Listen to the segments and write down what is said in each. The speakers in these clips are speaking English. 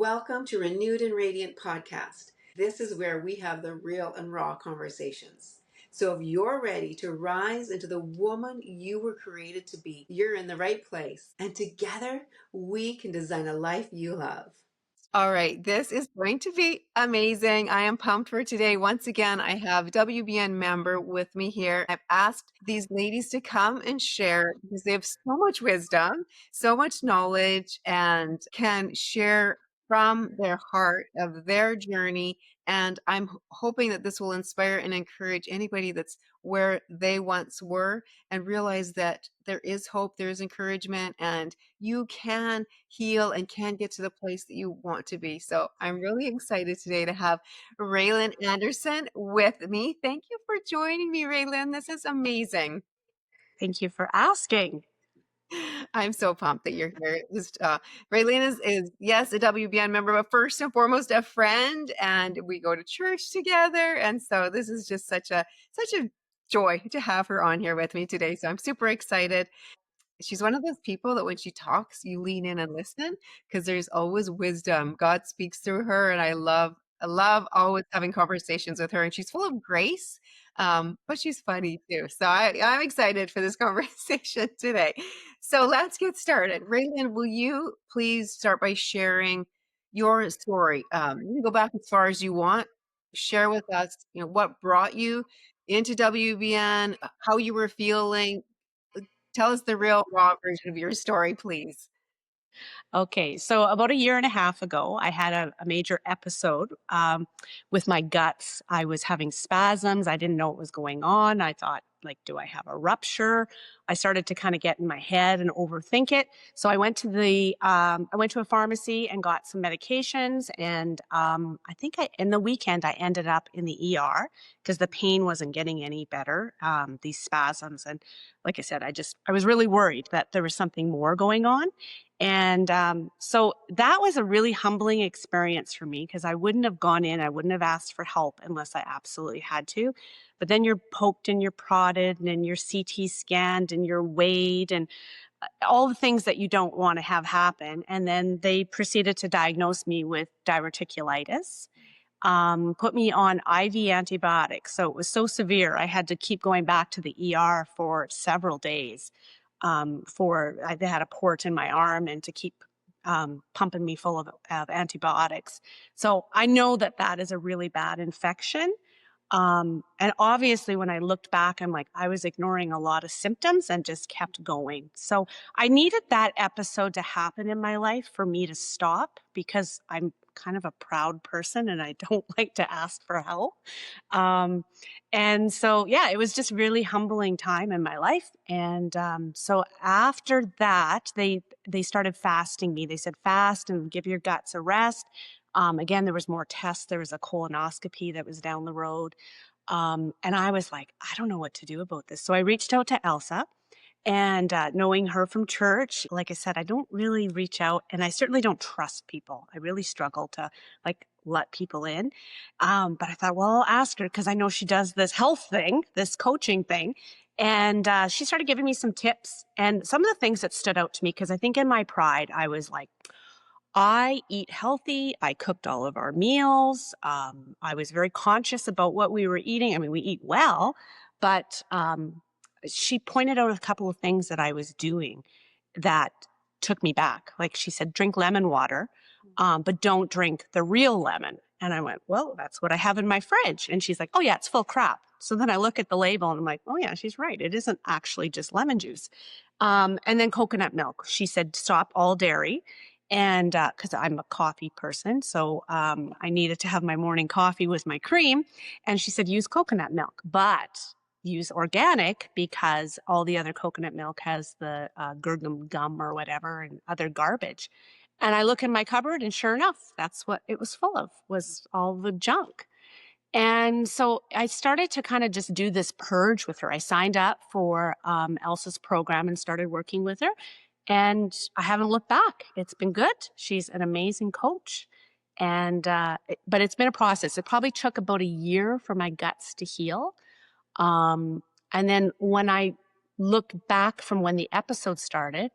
Welcome to Renewed and Radiant Podcast. This is where we have the real and raw conversations. So if you're ready to rise into the woman you were created to be, you're in the right place. And together we can design a life you love. All right, this is going to be amazing. I am pumped for today. Once again, I have WBN member with me here. I've asked these ladies to come and share because they have so much wisdom, so much knowledge, and can share from their heart of their journey. And I'm hoping that this will inspire and encourage anybody that's where they once were and realize that there is hope, there is encouragement, and you can heal and can get to the place that you want to be. So I'm really excited today to have Raelynn Anderson with me. Thank you for joining me, Raelynn. This is amazing. Thank you for asking. I'm so pumped that you're here. Just Raelynn is yes a WBN member, but first and foremost a friend, and we go to church together. And so this is just such a joy to have her on here with me today. So I'm super excited. She's one of those people that when she talks, you lean in and listen because there's always wisdom. God speaks through her, and I love always having conversations with her. And she's full of grace, but she's funny too. So I'm excited for this conversation today. So let's get started. Raelynn, will you please start by sharing your story? You can go back as far as you want. Share with us, what brought you into WBN, how you were feeling. Tell us the real raw version of your story, please. Okay, so about a year and a half ago, I had a major episode with my guts. I was having spasms. I didn't know what was going on. I thought, like, do I have a rupture? I started to kind of get in my head and overthink it. So I went to a pharmacy and got some medications. And I think in the weekend, I ended up in the ER because the pain wasn't getting any better. These spasms, and like I said, I was really worried that there was something more going on. And so that was a really humbling experience for me because I wouldn't have gone in, I wouldn't have asked for help unless I absolutely had to. But then you're poked and you're prodded and you're CT scanned and you're weighed and all the things that you don't want to have happen. And then they proceeded to diagnose me with diverticulitis, put me on IV antibiotics. So it was so severe, I had to keep going back to the ER for several days. They had a port in my arm and to keep pumping me full of antibiotics. So I know that that is a really bad infection. And obviously, when I looked back, I'm like, I was ignoring a lot of symptoms and just kept going. So I needed that episode to happen in my life for me to stop because I'm kind of a proud person and I don't like to ask for help. And so, yeah, it was just really humbling time in my life. And so after that, they started fasting me. They said, fast and give your guts a rest. Again, there was more tests. There was a colonoscopy that was down the road. And I was like, I don't know what to do about this. So I reached out to Elsa. And knowing her from church, like I said, I don't really reach out and I certainly don't trust people. I really struggle to like let people in. But I thought, well, I'll ask her because I know she does this health thing, this coaching thing. And she started giving me some tips and some of the things that stood out to me because I think in my pride, I was like, I eat healthy. I cooked all of our meals. I was very conscious about what we were eating. I mean, we eat well, but she pointed out a couple of things that I was doing that took me back. Like she said, drink lemon water, but don't drink the real lemon. And I went, well, that's what I have in my fridge. And she's like, oh, yeah, it's full crap. So then I look at the label and I'm like, oh, yeah, she's right. It isn't actually just lemon juice. And then coconut milk. She said, stop all dairy. And because I'm a coffee person, so I needed to have my morning coffee with my cream. And she said, use coconut milk, but use organic because all the other coconut milk has the gurgum gum or whatever and other garbage. And I look in my cupboard and sure enough, that's what it was full of, was all the junk. And so I started to kind of just do this purge with her. I signed up for Elsa's program and started working with her. And I haven't looked back. It's been good. She's an amazing coach. And, but it's been a process. It probably took about a year for my guts to heal. And then when I look back from when the episode started,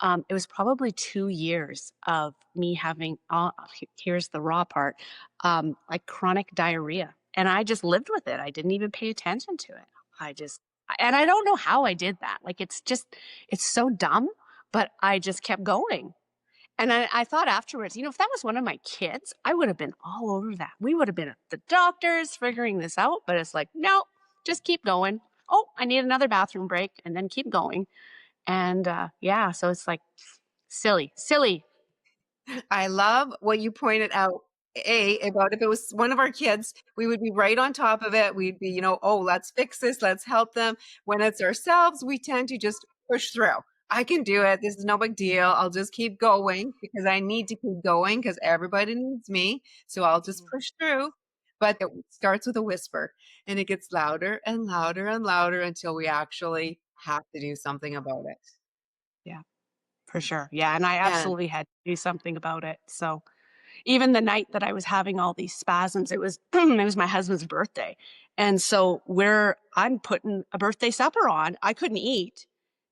It was probably 2 years of me having, here's the raw part, like chronic diarrhea. And I just lived with it. I didn't even pay attention to it. I just, and I don't know how I did that. Like, it's just, it's so dumb, but I just kept going. And I thought afterwards, if that was one of my kids, I would have been all over that. We would have been at the doctors figuring this out, but it's like, no, just keep going. Oh, I need another bathroom break, and then keep going. And yeah, so it's like silly, silly. I love what you pointed out. About if it was one of our kids, we would be right on top of it. We'd be, oh, let's fix this, let's help them. When it's ourselves, we tend to just push through. I can do it. This is no big deal. I'll just keep going because I need to keep going because everybody needs me. So I'll just Mhm. push through. But it starts with a whisper and it gets louder and louder and louder until we actually have to do something about it. Yeah, for sure. Yeah, and I And absolutely had to do something about it. So even the night that I was having all these spasms, it was it was my husband's birthday. And so where I'm putting a birthday supper on, I couldn't eat.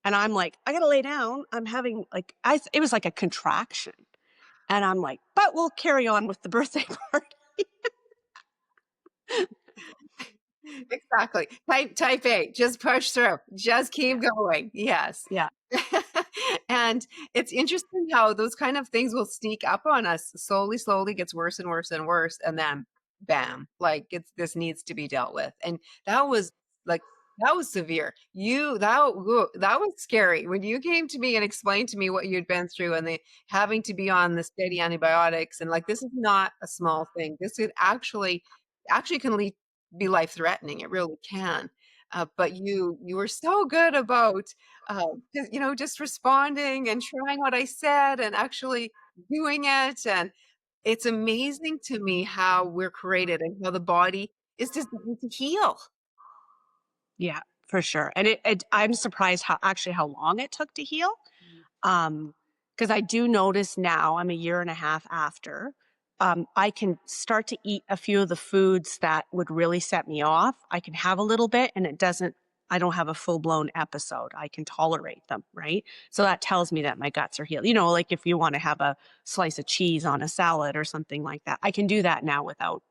And I'm like, I gotta lay down. I'm having like it was like a contraction. And I'm like, but we'll carry on with the birthday party. exactly. Type A, just push through. Just keep going. Yes. Yeah. And it's interesting how those kind of things will sneak up on us slowly, slowly gets worse and worse and worse. And then bam, like this needs to be dealt with. And that was like, that was severe. That was scary when you came to me and explained to me what you'd been through and the having to be on the steady antibiotics and like this is not a small thing. This could actually can lead be life threatening. It really can. But you were so good about just responding and trying what I said and actually doing it. And it's amazing to me how we're created and how the body is designed to heal. Yeah, for sure. And I'm surprised how long it took to heal. Because I do notice now, I'm a year and a half after, I can start to eat a few of the foods that would really set me off. I can have a little bit and I don't have a full blown episode. I can tolerate them, right? So that tells me that my guts are healed. Like if you want to have a slice of cheese on a salad or something like that, I can do that now without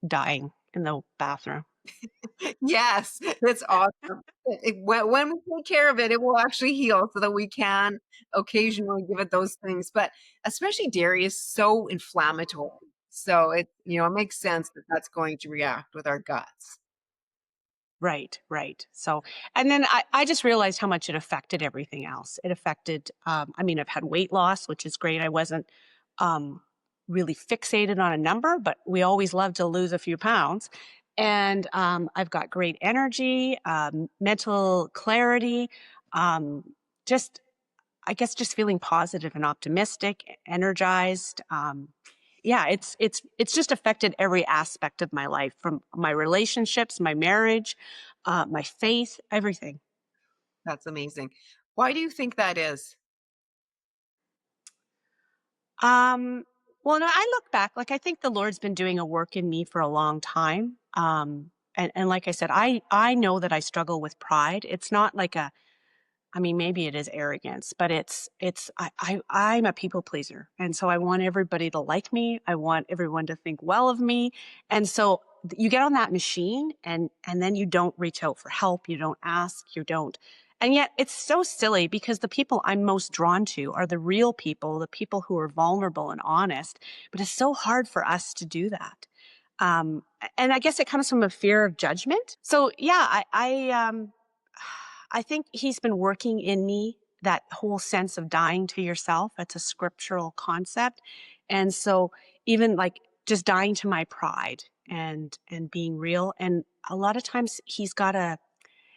dying in the bathroom. Yes, that's awesome. When we take care of it, it will actually heal so that we can occasionally give it those things. But especially dairy is so inflammatory. So it makes sense that that's going to react with our guts. Right, right. So, and then I just realized how much it affected everything else. It affected, I mean, I've had weight loss, which is great. I wasn't um, really fixated on a number, but we always love to lose a few pounds. And I've got great energy, mental clarity, um, just I guess just feeling positive and optimistic, energized. Yeah, it's just affected every aspect of my life, from my relationships, my marriage, my faith, everything. That's amazing. Why do you think that is? Um, well, no, I look back, like I think the Lord's been doing a work in me for a long time. And like I said, I know that I struggle with pride. It's not like I mean, maybe it is arrogance, but I'm a people pleaser. And so I want everybody to like me. I want everyone to think well of me. And so you get on that machine and then you don't reach out for help. You don't ask, you don't. And yet it's so silly because the people I'm most drawn to are the real people, the people who are vulnerable and honest. But it's so hard for us to do that. And I guess it comes from a fear of judgment. So yeah, I think he's been working in me that whole sense of dying to yourself. It's a scriptural concept. And so even like just dying to my pride and being real. And a lot of times he's got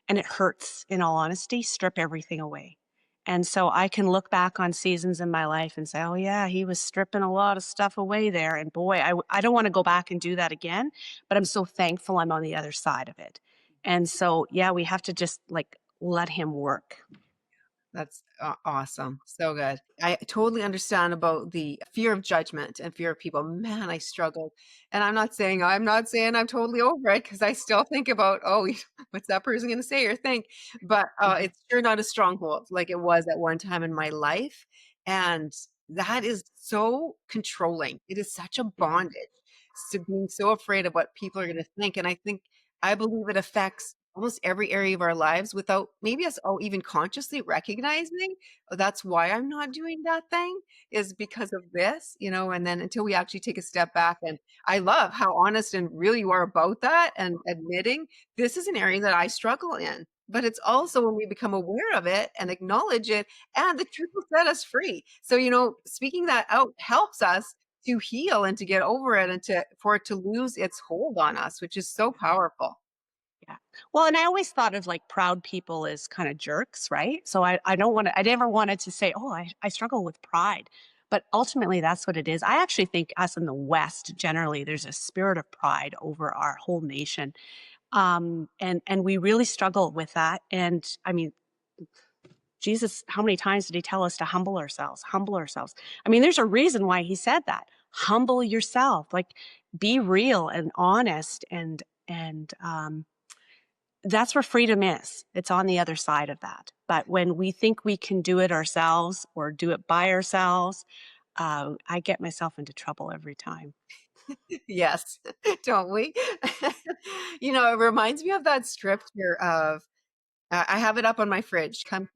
and it hurts, in all honesty, strip everything away. And so I can look back on seasons in my life and say, oh, yeah, he was stripping a lot of stuff away there. And boy, I don't want to go back and do that again, but I'm so thankful I'm on the other side of it. And so, yeah, we have to just like let him work. That's awesome. So good. I totally understand about the fear of judgment and fear of people. Man, I struggled. And I'm not saying I'm totally over it because I still think about, oh, what's that person going to say or think? But Mhm. it's sure not a stronghold like it was at one time in my life. And that is so controlling. It is such a Yeah. bondage to being so afraid of what people are going to think. And I believe it affects almost every area of our lives without maybe us all even consciously recognizing, "Oh, that's why I'm not doing that thing is because of this," and then until we actually take a step back. And I love how honest and real you are about that and admitting this is an area that I struggle in. But it's also when we become aware of it and acknowledge it, and the truth will set us free. So, speaking that out helps us to heal and to get over it and for it to lose its hold on us, which is so powerful. Yeah. Well, and I always thought of like proud people as kind of jerks, right? So I don't want to, I never wanted to say, oh, I struggle with pride. But ultimately, that's what it is. I actually think us in the West, generally, there's a spirit of pride over our whole nation. And we really struggle with that. And I mean, Jesus, how many times did he tell us to humble ourselves? Humble ourselves. I mean, there's a reason why he said that. Humble yourself, like be real and honest and that's where freedom is. It's on the other side of that. But when we think we can do it ourselves or do it by ourselves, I get myself into trouble every time. Yes, don't we? It reminds me of that scripture of I have it up on my fridge. Come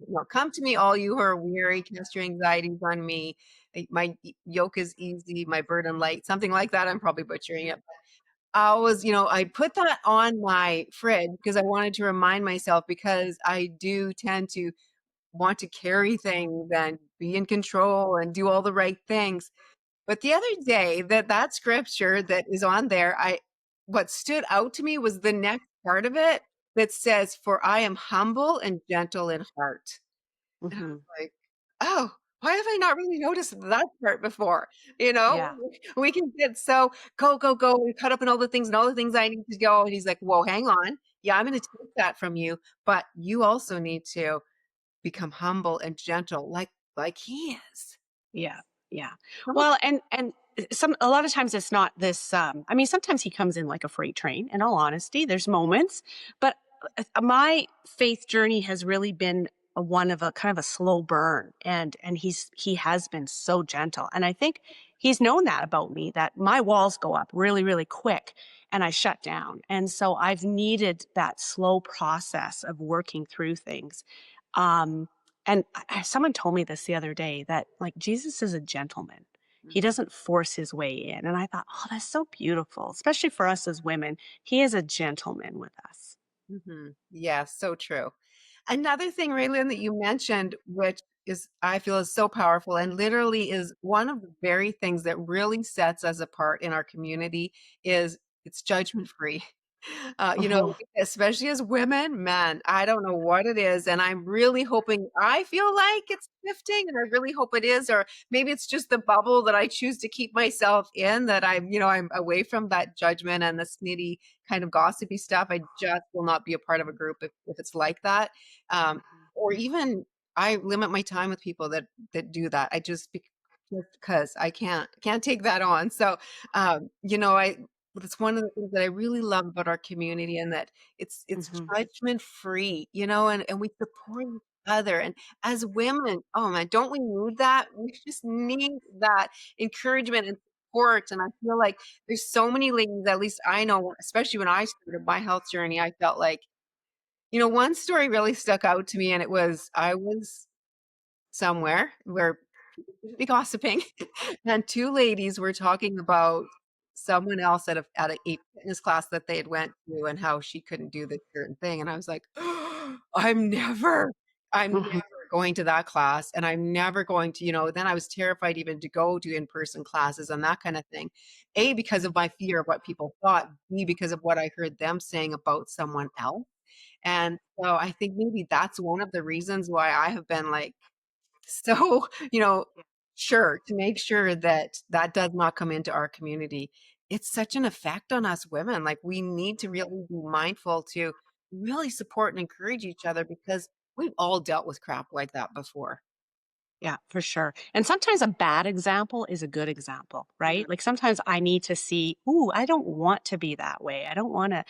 to me, all you who are weary, cast your anxieties on me. My yoke is easy, my burden light, something like that. I'm probably butchering it. I put that on my fridge because I wanted to remind myself because I do tend to want to carry things and be in control and do all the right things. But the other day that scripture that is on there, what stood out to me was the next part of it that says, "For I am humble and gentle in heart." And I was Hmm. like, "Oh, why have I not really noticed that part before?" You know, Yeah. we can get so go, go, go, and cut up in all the things and all the things I need to go. And he's like, "Whoa, hang on. Yeah, I'm going to take that from you, but you also need to become humble and gentle, like he is." Yeah, yeah. Come on. Well, and a lot of times it's not this. I mean, sometimes he comes in like a freight train. In all honesty, there's moments, but my faith journey has really been one of a kind of a slow burn, and he has been so gentle, and I think he's known that about me that my walls go up really really quick and I shut down, and so I've needed that slow process of working through things. Um, and someone told me this the other day that like Jesus is a gentleman. He doesn't force his way in. And I thought, oh, that's so beautiful, especially for us as women. He is a gentleman with us. Yeah, so true. Another thing, Raylin, that you mentioned, which is I feel is so powerful and literally is one of the very things that really sets us apart in our community is it's judgment free. Mhm. Especially as women, man, I don't know what it is. And I'm really hoping, I feel like it's shifting and I really hope it is, or maybe it's just the bubble that I choose to keep myself in that I'm away from that judgment and the snitty kind of gossipy stuff. I just will not be a part of a group if it's like that. Um, or even I limit my time with people that do that. Just because I can't take that on. So, I that's one of the things that I really love about our community and that it's Mhm. judgment free, and we support each other. And as women, oh man, don't we need that? We just need that encouragement and support. And I feel like there's so many ladies, at least I know, especially when I started my health journey, I felt like, one story really stuck out to me, and it was I was somewhere where people shouldn't be gossiping, and 2 ladies were talking about someone else at a fitness class that they had went to and how she couldn't do this certain thing, and I was like, I'm never going to that class, and I'm never going to," then I was terrified even to go to in-person classes and that kind of thing. A, because of my fear of what people thought, B, because of what I heard them saying about someone else, and so I think maybe that's one of the reasons why I have been like, so, sure, to make sure that that does not come into our community. It's such an effect on us women. Like we need to really be mindful to really support and encourage each other because We've all dealt with crap like that before. Yeah, for sure. And sometimes a bad example is a good example, Mhm. right? Like sometimes I need to see, ooh, I don't want to be that way. I don't want to.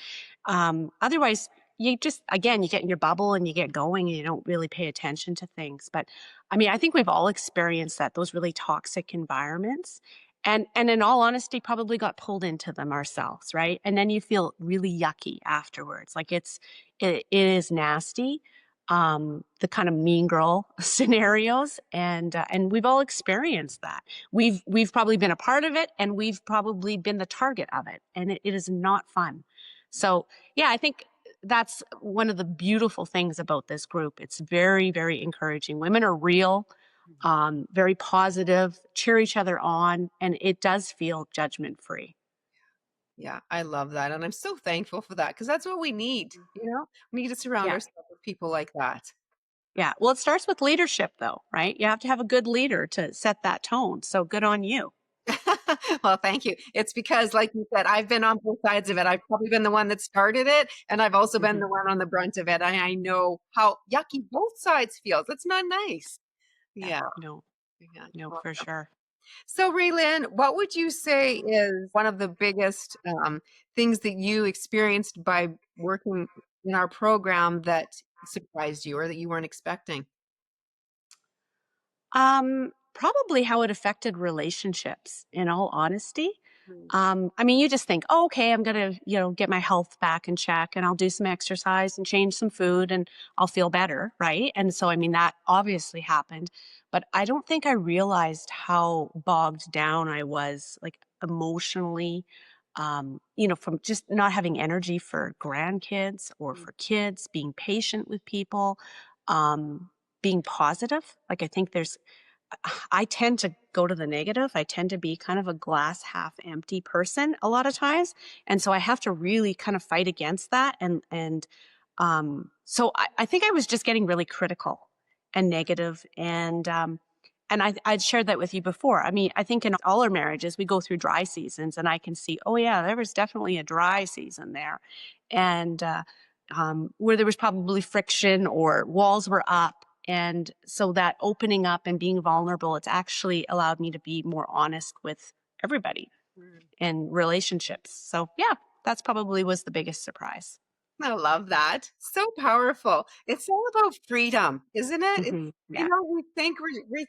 Otherwise, you just, again, you get in your bubble and you get going and you don't really pay attention to things. But I mean, I think we've all experienced that, those really toxic environments. And in all honesty, probably got pulled into them ourselves, right? And then you feel really yucky afterwards. Like it is nasty, the kind of mean girl scenarios, and we've all experienced that. We've probably been a part of it, and we've probably been the target of it, and it is not fun. So yeah, I think that's one of the beautiful things about this group. It's very, very encouraging. Women are real, very positive, cheer each other on, and it does feel judgment free. Yeah, I love that, and I'm so thankful for that because that's what we need, you know? We need to surround Yeah. ourselves with people like that. Yeah. Well, it starts with leadership though, right? You have to have a good leader to set that tone. So good on you. Well, thank you. It's because, like you said, I've been on both sides of it. I've probably been the one that started it, and I've also been Mhm. the one on the brunt of it. I know how yucky both sides feels. That's not nice. Yeah. Yeah, No, yeah. no, for Awesome. sure. So, Raelynn, what would you say is one of the biggest things that you experienced by working in our program that surprised you or that you weren't expecting? Probably how it affected relationships, in all honesty. Mm, I mean, you just think, oh, okay, I'm gonna, get my health back in check and I'll do some exercise and change some food and I'll feel better, right? And so, I mean, that obviously happened, but I don't think I realized how bogged down I was, like emotionally, from just not having energy for grandkids or mm, for kids, being patient with people, um, being positive. Like, I think I tend to go to the negative. I tend to be kind of a glass half empty person a lot of times. And so I have to really kind of fight against that. So I think I was just getting really critical and negative. And I'd shared that with you before. I mean, I think in all our marriages, we go through dry seasons, and I can see, oh, yeah, there was definitely a dry season there. And where there was probably friction or walls were up. And so that opening up and being vulnerable, it's actually allowed me to be more honest with everybody mm. in relationships. So yeah, that's probably was the biggest surprise. I love that. So powerful. It's all about freedom, isn't it? Yeah. We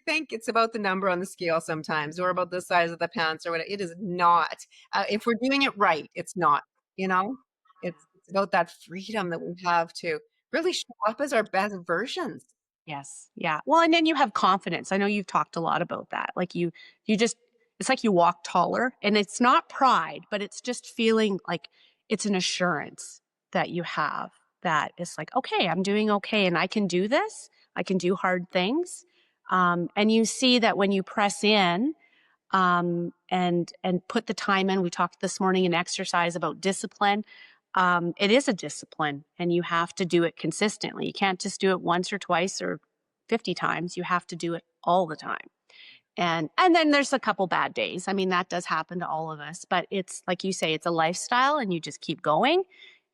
think it's about the number on the scale sometimes, or about the size of the pants, or whatever. It is not. If we're doing it right, it's not. You know, it's about that freedom that we have to really show up as our best versions. Yes. Yeah. Well, and then you have confidence. I know you've talked a lot about that. Like you just, it's like you walk taller, and it's not pride, but it's just feeling like it's an assurance that you have, that it's like, okay, I'm doing okay and I can do this. I can do hard things. And you see that when you press in, and put the time in. We talked this morning in exercise about discipline. It is a discipline, and you have to do it consistently. You can't just do it once or twice or 50 times. You have to do it all the time. And then there's a couple bad days. I mean, that does happen to all of us, but it's like you say, it's a lifestyle, and you just keep going.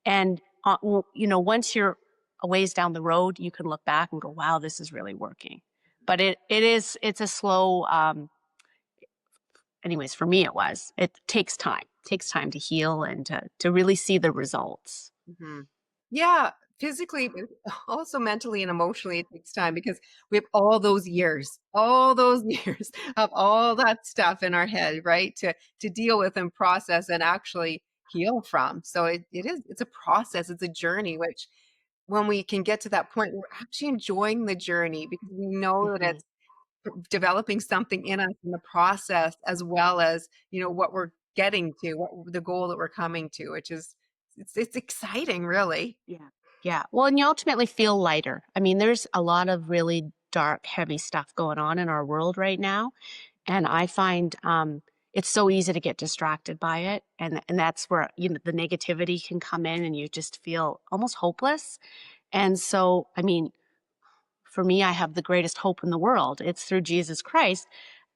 And once you're a ways down the road, you can look back and go, "Wow, this is really working." But it's a slow. Anyways, for me, it was. It takes time to heal and to really see the results. Mhm. Yeah, physically, but also mentally and emotionally, it takes time because we have all those years of all that stuff in our head, right? To deal with and process and actually heal from. So it's a process, it's a journey, which when we can get to that point, we're actually enjoying the journey because we know that Mhm. it's developing something in us in the process as well as, what we're getting to, what the goal that we're coming to, which is it's exciting, really. Yeah. Yeah. Well, and you ultimately feel lighter. I mean, there's a lot of really dark, heavy stuff going on in our world right now. And I find it's so easy to get distracted by it. And that's where, the negativity can come in and you just feel almost hopeless. And so, I mean, for me, I have the greatest hope in the world. It's through Jesus Christ.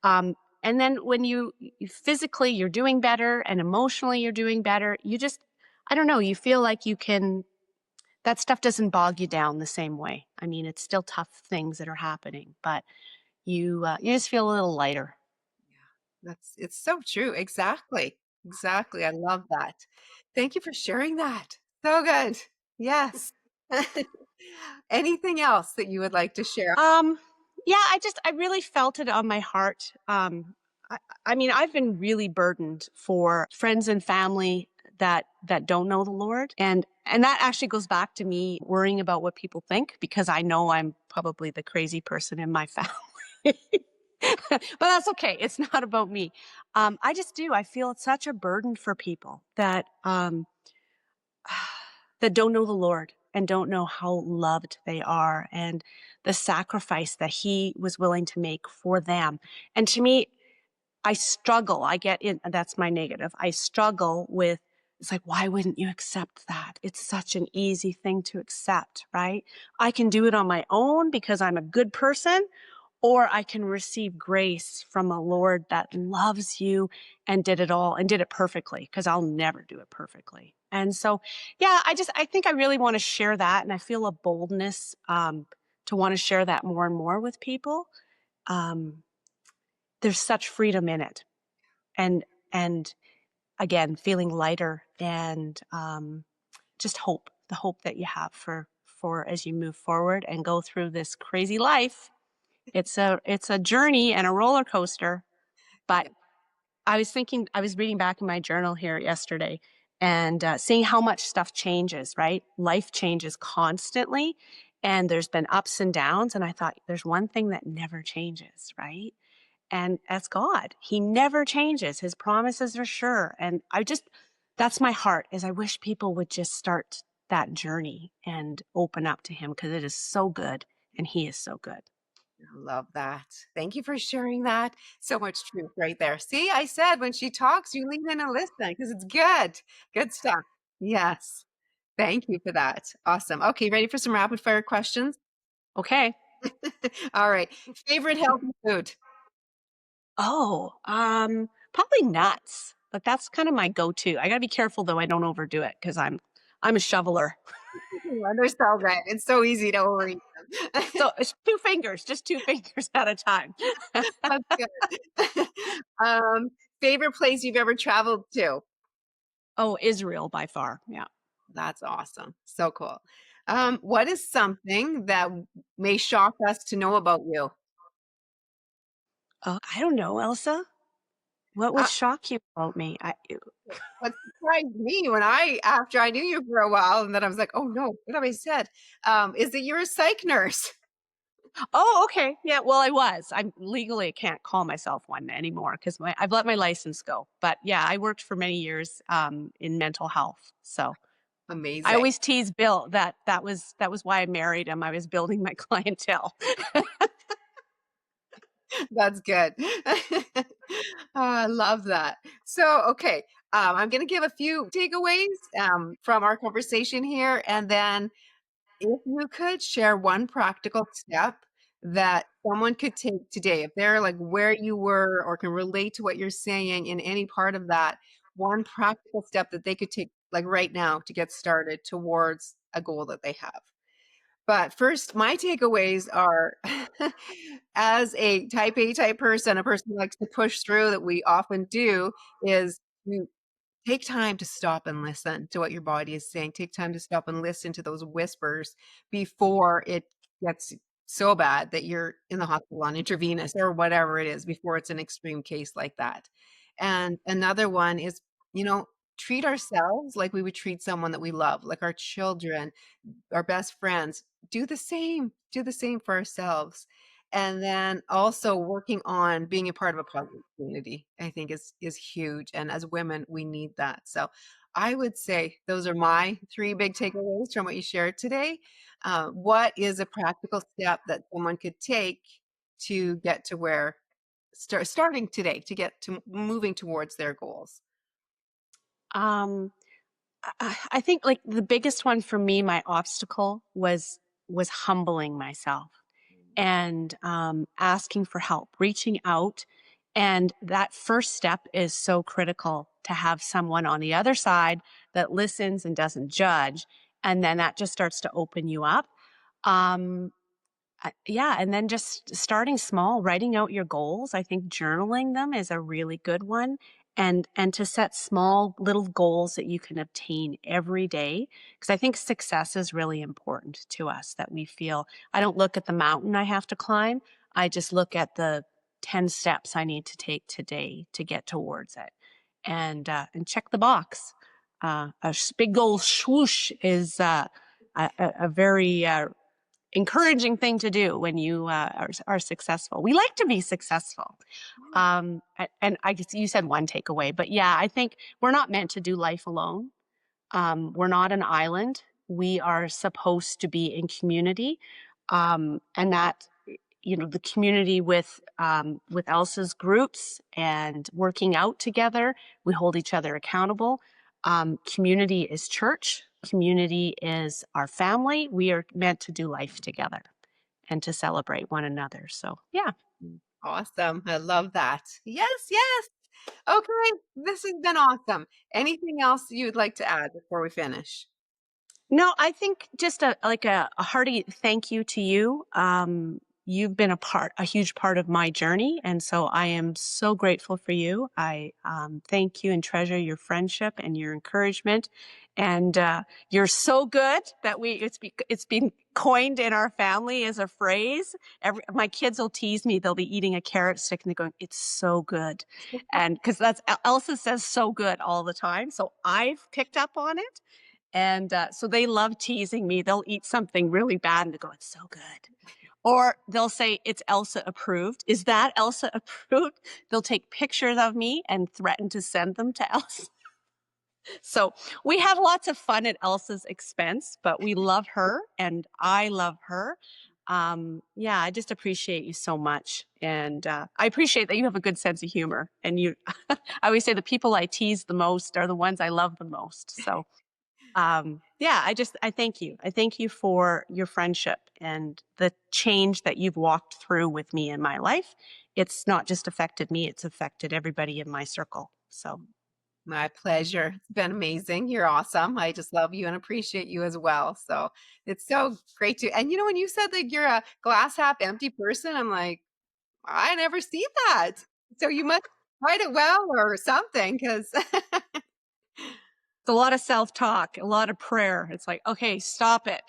And then when you physically you're doing better and emotionally you're doing better, you just, I don't know, you feel like you can. that stuff doesn't bog you down the same way. I mean, it's still tough things that are happening, but you just feel a little lighter. It's so true. Exactly. Exactly. I love that. Thank you for sharing that. So good. Yes. Anything else that you would like to share? Um, yeah, I really felt it on my heart. I, I mean, I've been really burdened for friends and family that don't know the Lord, and that actually goes back to me worrying about what people think because I know I'm probably the crazy person in my family. But that's okay. It's not about me. I just do. I feel it's such a burden for people that don't know the Lord and don't know how loved they are and the sacrifice that he was willing to make for them. And to me, I struggle. I get in, that's my negative. I struggle with, it's like, why wouldn't you accept that? It's such an easy thing to accept, right? I can do it on my own because I'm a good person, or I can receive grace from a Lord that loves you and did it all and did it perfectly because I'll never do it perfectly. And so, yeah, I think I really want to share that. And I feel a boldness to want to share that more and more with people. Um, there's such freedom in it. And again, feeling lighter and just hope, the hope that you have for as you move forward and go through this crazy life. It's a journey and a roller coaster, but Yeah. I was reading back in my journal here yesterday and seeing how much stuff changes, right? Life changes constantly and there's been ups and downs. And I thought there's one thing that never changes, right? And that's God. He never changes. His promises are sure. And that's my heart is I wish people would just start that journey and open up to him because it is so good and he is so good. I love that. Thank you for sharing that. So much truth right there. See, I said when she talks, you lean in and listen because it's good. Good stuff. Yes. Thank you for that. Awesome. Okay, ready for some rapid fire questions? Okay. All right. Favorite healthy food? Oh, probably nuts. But that's kind of my go-to. I gotta be careful though I don't overdo it because I'm a shoveler. They're so good. It's so easy to overeat them. So it's two fingers, just two fingers at a time. That's good. Um, Favorite place you've ever traveled to? Oh, Israel by far. Yeah. That's awesome. So cool. What is something that may shock us to know about you? I don't know, Elsa. What would Uh, shock you about me? what surprised me when after I knew you for a while, and then I was like, oh no, what have I said? Is that you're a psych nurse? Oh, okay. Yeah, well, I was. I'm legally I can't call myself one anymore because I've let my license go. But yeah, I worked for many years in mental health. So I Amazing. always tease Bill that was why I married him. I was building my clientele. That's good. Oh, I love that. So, okay, I'm going to give a few takeaways from our conversation here, and then if you could share one practical step that someone could take today, if they're like where you were or can relate to what you're saying in any part of that, one practical step that they could take like right now to get started towards a goal that they have. But first, my takeaways are as a type A type person, a person who likes to push through that we often do, is to take time to stop and listen to what your body is saying. Take time to stop and listen to those whispers before it gets so bad that you're in the hospital on intravenous or whatever it is, before it's an extreme case like that. And another one is, you know, treat ourselves like we would treat someone that we love, like our children, our best friends. Do the same for ourselves. And then also working on being a part of a positive community, I think is huge. And as women, we need that. So I would say those are my three big takeaways from what you shared today. What is a practical step that someone could take to get to where starting today to get to moving towards their goals? um, I think like the biggest one for me, my obstacle was humbling myself and asking for help, reaching out. And that first step is so critical to have someone on the other side that listens and doesn't judge. And then that just starts to open you up. Um, yeah, and then just starting small, writing out your goals. I think journaling them is a really good one. And to set small little goals that you can obtain every day, because I think success is really important to us, that we feel I don't look at the mountain I have to climb. I just look at the 10 steps I need to take today to get towards it, and check the box. Big old swoosh is a very encouraging thing to do when you are successful. We like to be successful. And I guess you said one takeaway, but yeah, I think we're not meant to do life alone. We're not an island. We are supposed to be in community. And that, the community with Elsa's groups and working out together, we hold each other accountable. Community is church. Community is our family. We are meant to do life together and to celebrate one another. So, yeah. Awesome. I love that. Yes, yes. Okay, this has been awesome. Anything else you'd like to add before we finish? No, I think just a hearty thank you to you. You've been a huge part of my journey, and so I am so grateful for you. I thank you and treasure your friendship and your encouragement. And you're so good that it's been coined in our family as a phrase. My kids will tease me; they'll be eating a carrot stick and they're going, "It's so good," and because that's Elsa says "so good" all the time, so I've picked up on it. And so they love teasing me. They'll eat something really bad and they go, "It's so good." Or they'll say, "It's Elsa approved." Is that Elsa approved? They'll take pictures of me and threaten to send them to Elsa. So we have lots of fun at Elsa's expense, but we love her and I love her. Yeah, I just appreciate you so much. And I appreciate that you have a good sense of humor. And I always say the people I tease the most are the ones I love the most. So yeah, I thank you. I thank you for your friendship and the change that you've walked through with me in my life. It's not just affected me, it's affected everybody in my circle. So My pleasure. It's been amazing. You're awesome. I just love you and appreciate you as well. So it's so great to, and when you said that you're a glass half empty person, I'm like, I never see that. So you must write it well or something because it's a lot of self-talk, a lot of prayer. It's like, okay, stop it.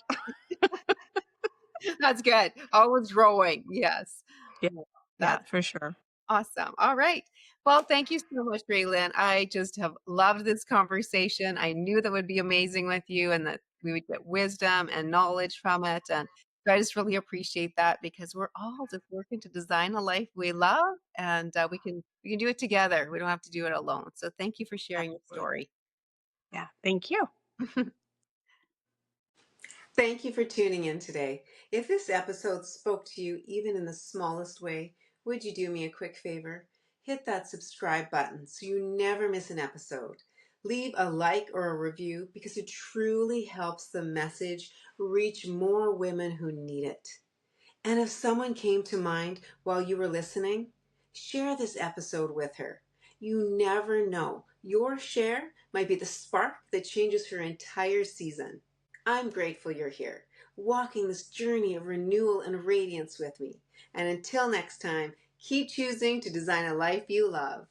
that's good. Always growing. Yes. Yeah, yeah, That's for sure. awesome. All right. Well, thank you so much, Raelynn. I just have loved this conversation. I knew that would be amazing with you and that we would get wisdom and knowledge from it. And so I just really appreciate that because we're all just working to design a life we love and we can do it together. We don't have to do it alone. So thank you for sharing your story. Yeah, thank you. Thank you for tuning in today. If this episode spoke to you even in the smallest way, would you do me a quick favor? Hit that subscribe button so you never miss an episode. Leave a like or a review because it truly helps the message reach more women who need it. And if someone came to mind while you were listening, share this episode with her. You never know. Your share might be the spark that changes her entire season. I'm grateful you're here, walking this journey of renewal and radiance with me. And until next time, keep choosing to design a life you love.